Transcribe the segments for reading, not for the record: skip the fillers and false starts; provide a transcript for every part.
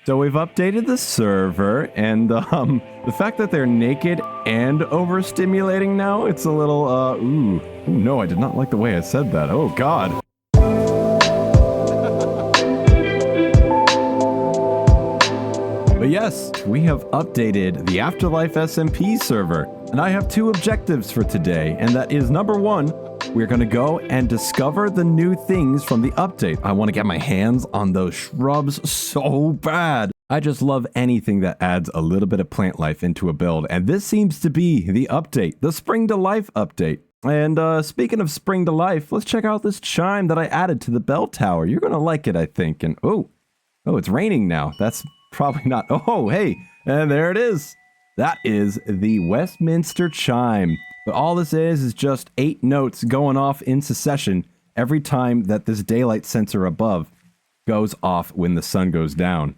So we've updated the server, and the fact that they're naked and overstimulating now, it's a little, ooh, no, I did not like the way I said that. Oh, God. But yes, we have updated the Afterlife SMP server, and I have two objectives for today, and that is number one, we're going to go and discover the new things from the update. I want to get my hands on those shrubs so bad. I just love anything that adds a little bit of plant life into a build, and this seems to be the update, the Spring to Life update. And speaking of Spring to Life, let's check out this chime that I added to the bell tower. You're going to like it, I think. And oh, it's raining now. That's probably not. Oh, hey, and there it is. That is the Westminster chime. But all this is just 8 notes going off in succession every time that this daylight sensor above goes off when the sun goes down.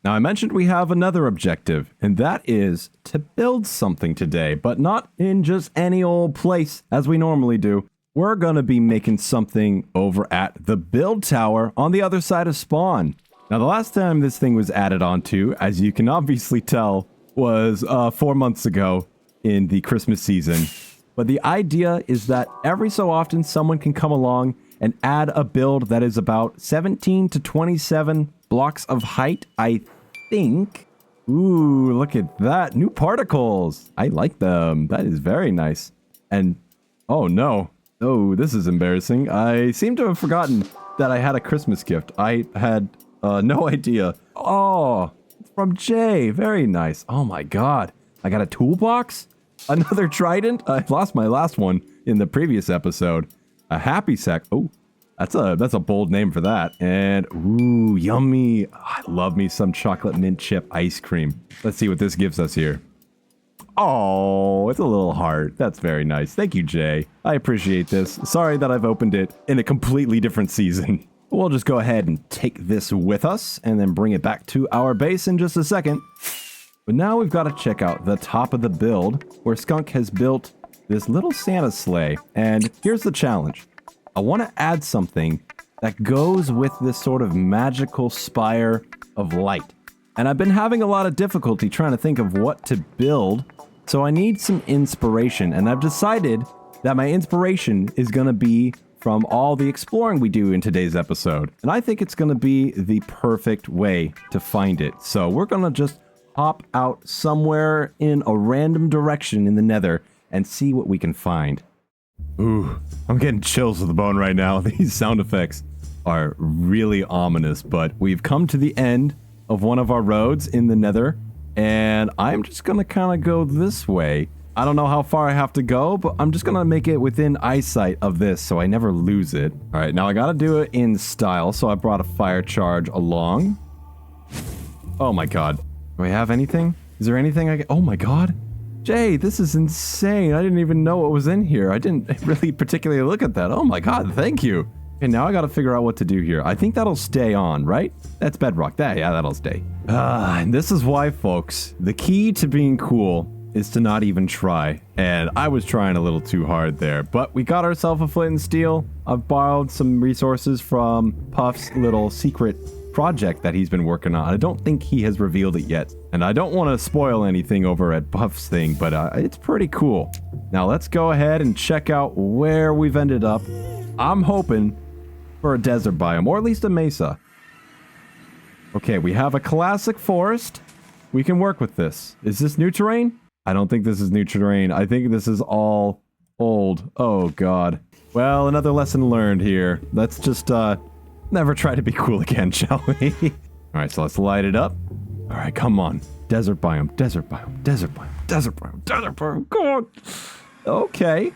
Now, I mentioned we have another objective, and that is to build something today, but not in just any old place as we normally do. We're going to be making something over at the build tower on the other side of spawn. Now, the last time this thing was added onto, as you can obviously tell, was 4 months ago in the Christmas season. But the idea is that every so often someone can come along and add a build that is about 17 to 27 blocks of height, I think. Ooh, look at that. New particles. I like them. That is very nice. And, oh no. Oh, this is embarrassing. I seem to have forgotten that I had a Christmas gift. I had no idea. Oh, it's from Jay. Very nice. Oh my god. I got a toolbox? Another trident? I lost my last one in the previous episode. A happy sack. Oh, that's a bold name for that. And ooh, yummy. I love me some chocolate mint chip ice cream. Let's see what this gives us here. Oh, it's a little heart. That's very nice. Thank you, Jay. I appreciate this. Sorry that I've opened it in a completely different season. We'll just go ahead and take this with us and then bring it back to our base in just a second. But now we've got to check out the top of the build where Skunk has built this little Santa sleigh. And here's the challenge. I want to add something that goes with this sort of magical spire of light. And I've been having a lot of difficulty trying to think of what to build. So I need some inspiration. And I've decided that my inspiration is going to be from all the exploring we do in today's episode. And I think it's going to be the perfect way to find it. So we're going to just hop out somewhere in a random direction in the nether and see what we can find. Ooh, I'm getting chills to the bone right now. These sound effects are really ominous, but we've come to the end of one of our roads in the nether, and I'm just gonna kind of go this way. I don't know how far I have to go, but I'm just gonna make it within eyesight of this so I never lose it. All right, now I gotta do it in style, so I brought a fire charge along. Oh my god. Do I have anything? Is there anything I can... Oh my god. Jay, this is insane. I didn't even know what was in here. I didn't really particularly look at that. Oh my god, thank you. Okay, now I gotta figure out what to do here. I think that'll stay on, right? That's bedrock. Yeah, that'll stay. And this is why, folks, the key to being cool is to not even try. And I was trying a little too hard there, but we got ourselves a flint and steel. I've borrowed some resources from Puff's little secret project that he's been working on. I don't think he has revealed it yet. And I don't want to spoil anything over at Puff's thing, but it's pretty cool. Now let's go ahead and check out where we've ended up. I'm hoping for a desert biome, or at least a mesa. Okay, we have a classic forest. We can work with this. Is this new terrain? I don't think this is new terrain. I think this is all old. Oh god. Well, another lesson learned here. Let's just never try to be cool again, shall we? Alright, so let's light it up. Alright, come on. Desert biome, desert biome, desert biome, desert biome, desert biome. Come on. Okay.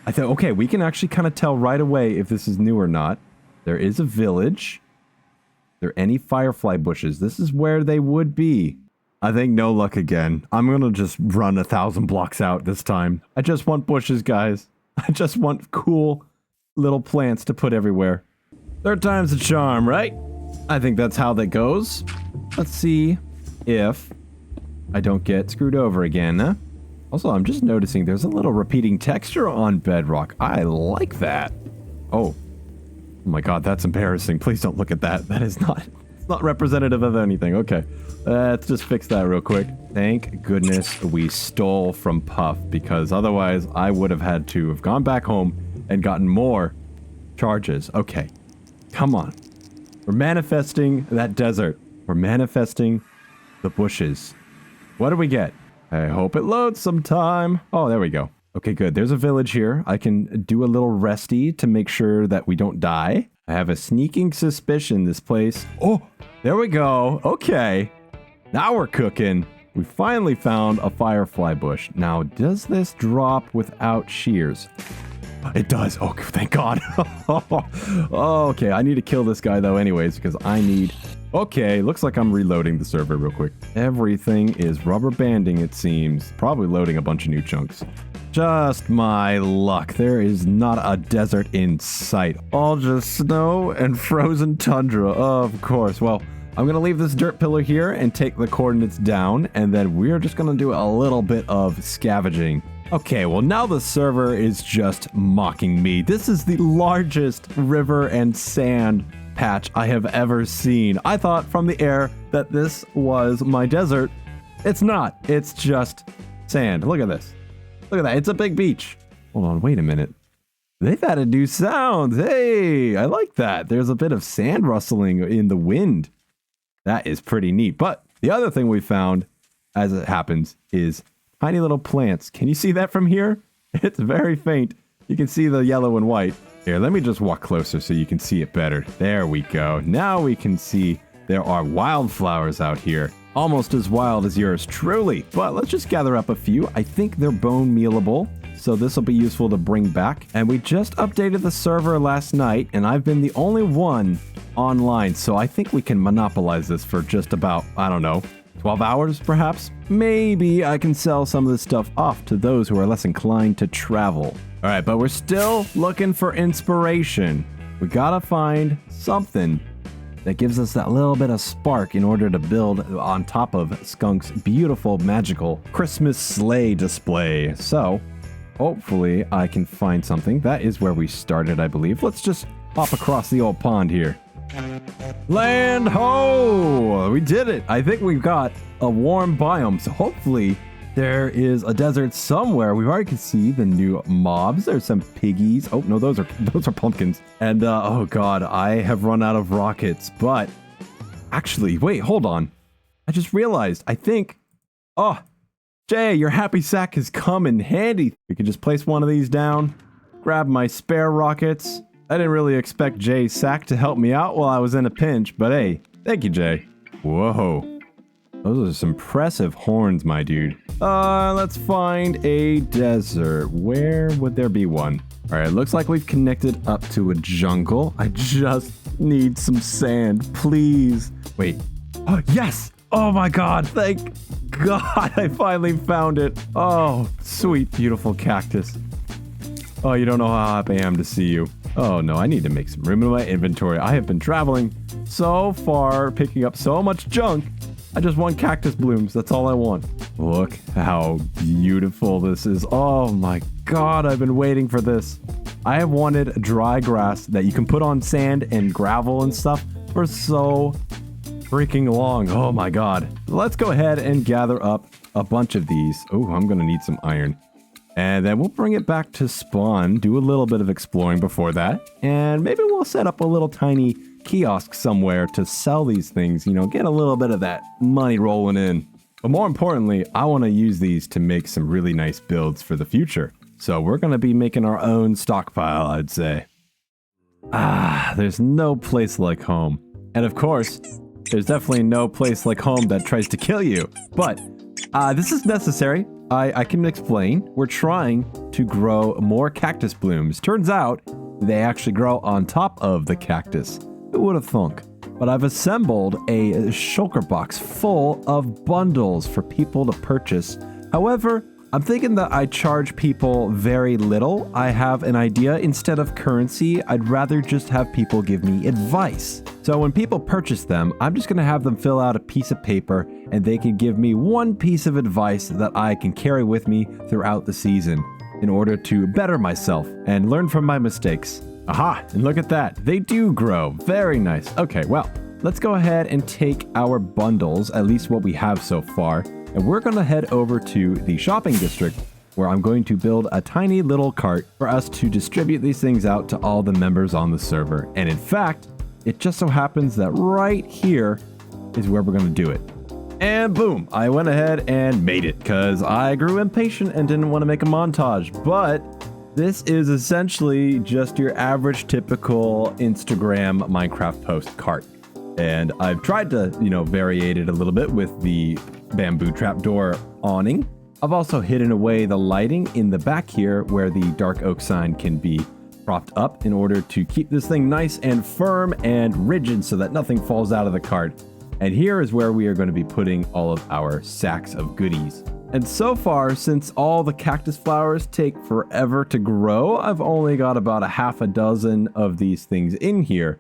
I thought, okay, we can actually kind of tell right away if this is new or not. There is a village. Are there any firefly bushes? This is where they would be. I think no luck again. I'm going to just run 1,000 blocks out this time. I just want bushes, guys. I just want cool little plants to put everywhere. Third time's a charm, right? I think that's how that goes. Let's see if I don't get screwed over again, huh? Also, I'm just noticing there's a little repeating texture on bedrock. I like that. Oh my god, that's embarrassing. Please don't look at that. That is not It's not representative of anything. Okay. Let's just fix that real quick. Thank goodness we stole from Puff, because otherwise I would have had to have gone back home and gotten more charges. Okay. Come on. We're manifesting that desert. We're manifesting the bushes. What do we get? I hope it loads sometime. Oh, there we go. Okay, good. There's a village here. I can do a little resty to make sure that we don't die. I have a sneaking suspicion this place. Oh, there we go. Okay. Now we're cooking. We finally found a firefly bush. Now, does this drop without shears? It does. Oh, thank God. Oh, okay, I need to kill this guy, though, anyways, because I need... Okay, looks like I'm reloading the server real quick. Everything is rubber banding, it seems. Probably loading a bunch of new chunks. Just my luck. There is not a desert in sight. All just snow and frozen tundra, of course. Well, I'm going to leave this dirt pillar here and take the coordinates down, and then we're just going to do a little bit of scavenging. Okay, well, now the server is just mocking me. This is the largest river and sand patch I have ever seen. I thought from the air that this was my desert. It's not. It's just sand. Look at this. Look at that. It's a big beach. Hold on. Wait a minute. They've added new sounds. Hey, I like that. There's a bit of sand rustling in the wind. That is pretty neat. But the other thing we found, as it happens, is tiny little plants. Can you see that from here? It's very faint. You can see the yellow and white. Here, let me just walk closer so you can see it better. There we go. Now we can see there are wildflowers out here. Almost as wild as yours, truly. But let's just gather up a few. I think they're bone mealable, so this will be useful to bring back. And we just updated the server last night, and I've been the only one online, so I think we can monopolize this for just about, I don't know, 12 hours perhaps? Maybe I can sell some of this stuff off to those who are less inclined to travel. All right, but we're still looking for inspiration. We gotta find something that gives us that little bit of spark in order to build on top of Skunk's beautiful, magical Christmas sleigh display. So, hopefully I can find something. That is where we started, I believe. Let's just hop across the old pond here. Land ho! We did it! I think we've got a warm biome, so hopefully there is a desert somewhere. We already can see the new mobs. There's some piggies. Oh, no, those are pumpkins. And, oh god, I have run out of rockets, but... Actually, wait, hold on. I just realized, I think... Oh, Jay, your happy sack has come in handy. We can just place one of these down, grab my spare rockets. I didn't really expect Jay's sack to help me out while I was in a pinch, but hey, thank you, Jay. Whoa. Those are some impressive horns, my dude. Let's find a desert. Where would there be one? All right, looks like we've connected up to a jungle. I just need some sand, please. Wait. Oh, yes! Oh my god, thank god I finally found it. Oh, sweet, beautiful cactus. Oh, you don't know how happy I am to see you. Oh no, I need to make some room in my inventory. I have been traveling so far, picking up so much junk. I just want cactus blooms. That's all I want. Look how beautiful this is. Oh my god, I've been waiting for this. I have wanted dry grass that you can put on sand and gravel and stuff for so freaking long. Oh my god. Let's go ahead and gather up a bunch of these. Oh, I'm gonna need some iron. And then we'll bring it back to spawn, do a little bit of exploring before that, and maybe we'll set up a little tiny kiosk somewhere to sell these things, you know, get a little bit of that money rolling in. But more importantly, I want to use these to make some really nice builds for the future. So we're going to be making our own stockpile, I'd say. There's no place like home. And of course, there's definitely no place like home that tries to kill you. But this is necessary. I can explain. We're trying to grow more cactus blooms. Turns out they actually grow on top of the cactus. Who would have thunk? But I've assembled a shulker box full of bundles for people to purchase. However, I'm thinking that I charge people very little. I have an idea. Instead of currency, I'd rather just have people give me advice. So when people purchase them, I'm just going to have them fill out a piece of paper and they can give me one piece of advice that I can carry with me throughout the season in order to better myself and learn from my mistakes. Aha, and look at that. They do grow. Very nice. Okay, well, let's go ahead and take our bundles, at least what we have so far, and we're going to head over to the shopping district where I'm going to build a tiny little cart for us to distribute these things out to all the members on the server. And in fact, it just so happens that right here is where we're going to do it. And boom, I went ahead and made it because I grew impatient and didn't want to make a montage. But this is essentially just your average typical Instagram Minecraft post cart. And I've tried to, variate it a little bit with the bamboo trapdoor awning. I've also hidden away the lighting in the back here where the dark oak sign can be propped up in order to keep this thing nice and firm and rigid so that nothing falls out of the cart. And here is where we are going to be putting all of our sacks of goodies. And so far, since all the cactus flowers take forever to grow, I've only got about a half a dozen of these things in here.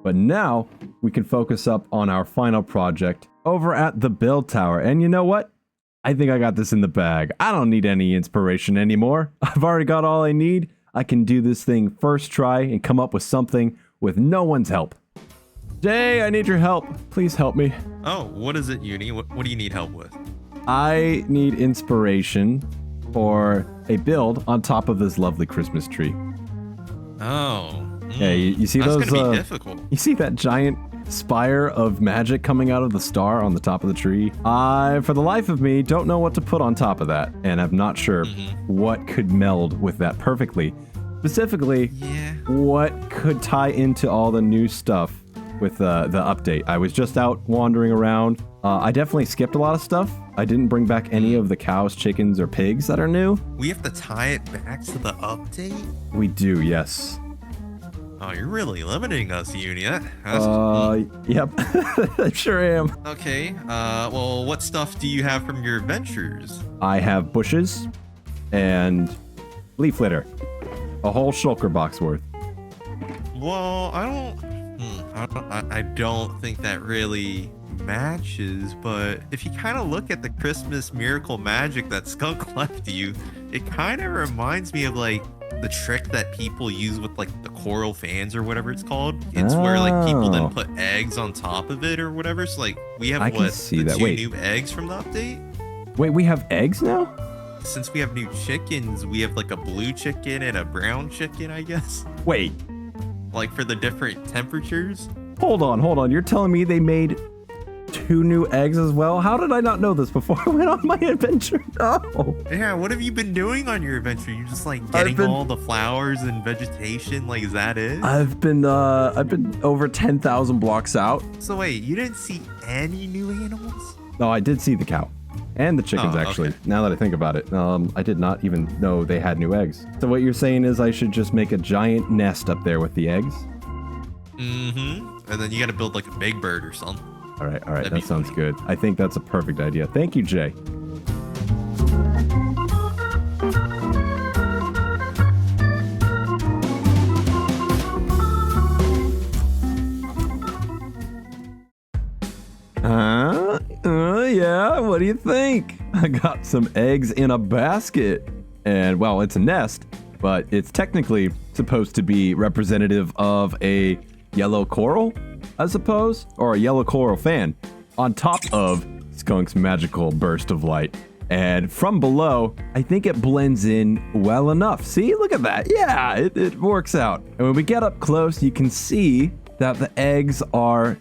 But now we can focus up on our final project over at the build tower. And you know what? I think I got this in the bag. I don't need any inspiration anymore. I've already got all I need. I can do this thing first try and come up with something with no one's help. Jay, I need your help. Please help me. Oh, what is it, Uni? What do you need help with? I need inspiration for a build on top of this lovely Christmas tree. Oh. Yeah, you see that's those? That's gonna be difficult. You see that giant spire of magic coming out of the star on the top of the tree? I, for the life of me, don't know what to put on top of that, and I'm not sure what could meld with that perfectly. Specifically, what could tie into all the new stuff with the update. I was just out wandering around. I definitely skipped a lot of stuff. I didn't bring back any of the cows, chickens, or pigs that are new. We have to tie it back to the update? We do, yes. Oh, you're really limiting us, Uni. Yep. I sure am. Okay, well, what stuff do you have from your adventures? I have bushes and leaf litter. A whole shulker box worth. Well, I don't think that really matches, but if you kind of look at the Christmas miracle magic that Skunk left you, it kind of reminds me of like the trick that people use with like the coral fans or whatever it's called. It's where like people then put eggs on top of it or whatever. So like we have two new eggs from the update. Wait, we have eggs now? Since we have new chickens, we have like a blue chicken and a brown chicken, I guess. Wait. Like for the different temperatures. Hold on. You're telling me they made 2 new eggs as well? How did I not know this before I went on my adventure? No. Yeah, what have you been doing on your adventure? You're just like getting all the flowers and vegetation. Like, is that it? I've been over 10,000 blocks out. So wait, you didn't see any new animals? No, I did see the cow. And the chickens, actually. Okay. Now that I think about it, I did not even know they had new eggs. So what you're saying is I should just make a giant nest up there with the eggs? Mm-hmm. And then you got to build like a big bird or something. All right. That sounds good. I think that's a perfect idea. Thank you, Jay. Yeah, what do you think? I got some eggs in a basket. And, well, it's a nest, but it's technically supposed to be representative of a yellow coral, I suppose, or a yellow coral fan on top of Skunk's magical burst of light. And from below, I think it blends in well enough. See, look at that. Yeah, it works out. And when we get up close, you can see that the eggs are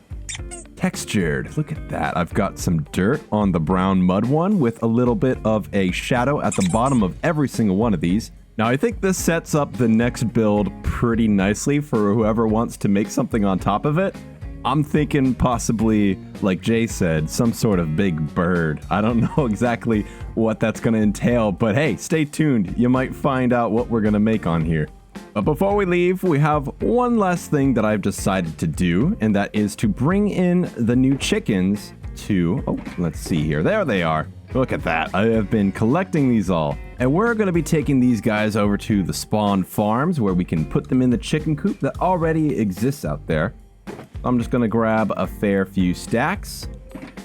textured. Look at that. I've got some dirt on the brown mud one with a little bit of a shadow at the bottom of every single one of these. Now, I think this sets up the next build pretty nicely for whoever wants to make something on top of it. I'm thinking possibly, like Jay said, some sort of big bird. I don't know exactly what that's going to entail, but hey, stay tuned. You might find out what we're going to make on here. But before we leave, we have one last thing that I've decided to do, and that is to bring in the new chickens to... Oh, let's see here. There they are. Look at that. I have been collecting these all. And we're going to be taking these guys over to the spawn farms where we can put them in the chicken coop that already exists out there. I'm just going to grab a fair few stacks.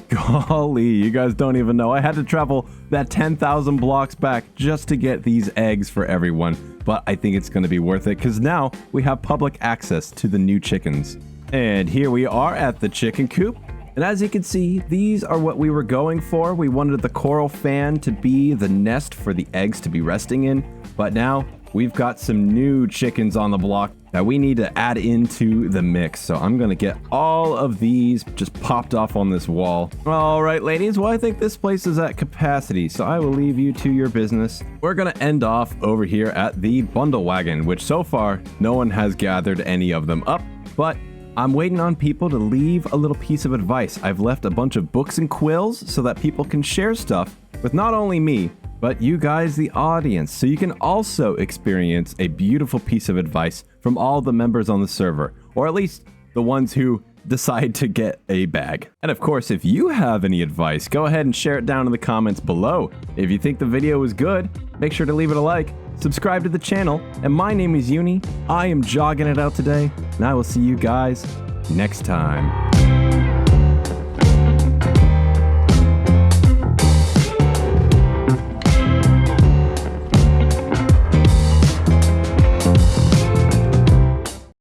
Golly, you guys don't even know. I had to travel that 10,000 blocks back just to get these eggs for everyone. But I think it's going to be worth it because now we have public access to the new chickens. And here we are at the chicken coop. And as you can see, these are what we were going for. We wanted the coral fan to be the nest for the eggs to be resting in. But now we've got some new chickens on the block that we need to add into the mix. So I'm gonna get all of these just popped off on this wall. All right, ladies, well, I think this place is at capacity, so I will leave you to your business. We're gonna end off over here at the bundle wagon, which so far, no one has gathered any of them up, but I'm waiting on people to leave a little piece of advice. I've left a bunch of books and quills so that people can share stuff with not only me, but you guys, the audience, so you can also experience a beautiful piece of advice from all the members on the server, or at least the ones who decide to get a bag. And of course, if you have any advice, go ahead and share it down in the comments below. If you think the video was good, make sure to leave it a like, subscribe to the channel, and my name is Uni. I am jogging it out today, and I will see you guys next time.